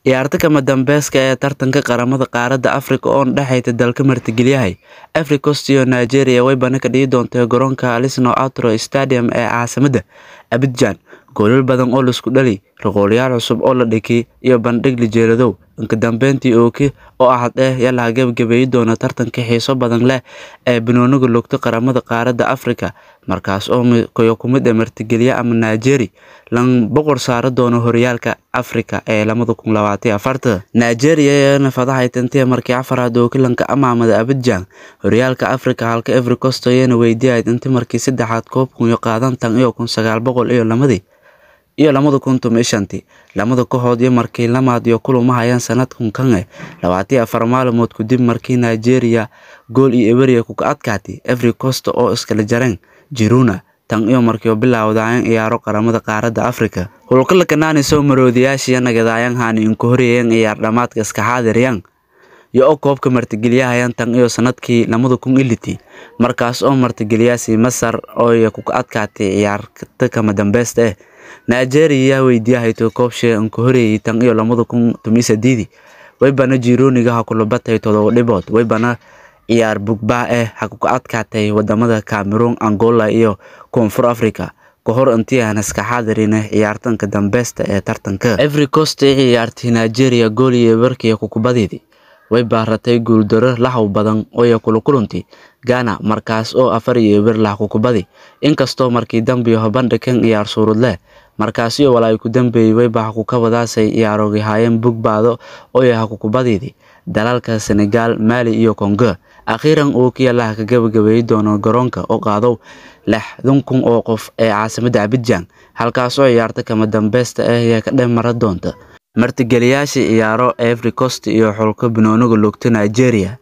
ciyaarta kama dambayska ee tartanka qaramada qaaradda Afrika oo dhaxayta dalka martigeliyahay Ivory Coast iyo Nigeria way bana ka dhigi doontaa garoonka Alisno Outro Stadium ee caasimadda Abidjan. Goolal badan oo la isku dhalay, raqooliyaal cusub oo la dhigay iyo bandhig lijeedo inka dambeyntii oo ahad yalla gabagabay doona tartanka xiiso badan leh ee banooniga lugta qaramada qaaradda Afrika markaas oo kumid martigeliya ama Nigeria lan boqor saara doona horyaalka Afrika ee 2024. Nigeria nafadahay tantee markii afraad oo kilanka amaamada Abidjan horyaalka Afrika halka Ivory Coast ayana weydiiyay intii markii saddexaad koobku iyo qaadan tan iyo 1900 iyo 2015 lamada kooxood iyo markii lamaad iyo kulamo hayaan sanadkan kan 24 maalmood ku dib markii Nigeria gool iyo Ivory ku adkaatay Ivory Coast oo iskala jareen Girona tan iyo markii bilowdaan ciyaaro qaramada qaaradda Afrika. Hulka la kanaani soo maroodiyaasha nagadayaan haani in ku horeeyeen ciyaar dhamaadka iska xaadiriyaan iyo koobka martigeliyahan tan iyo sanadkii 2010 markaas oo martigeliyaasi Masar oo ku adkaatay ciyaarta kama dambaysta Nigeria weydiiyay koobshe in ku horeeyay tan iyo 2018 way bana Gironiga ha kula batay todo dhibood way bana ciyaar bugba ha ku adkaatay wadamada Cameroon, Angola iyo Koonfur Afrika kahor intii aan iska xaadirin ciyaartan ka dambaysta ee tartanka. Ivory Coast ciyaartii Nigeria gool iyo barkii ku kubadidi way baaratay gool daro lahaw badan oo kula kulantay Ghana markaas oo 4-1 la ku kubadi inkastoo markii dambe bandhigan ciyaar suurad leh markaas iyo walaay ku dambeeyay way baax ku kabadaasay ciyaaroogi haayeen bugbaado oo ku kubadidi dalalka Senegal, Mali iyo Congo. Akhiran oo kiyala ka gabagabay doono garoonka oo qaado 60,000 oo qof ee caasimadda Abidjan halkaas oo ciyaarta kama dambaysta ka dhammaara doonta martigeliyaasha ciyaaro Ivory Coast iyo xulka banooniga lugta Nigeria.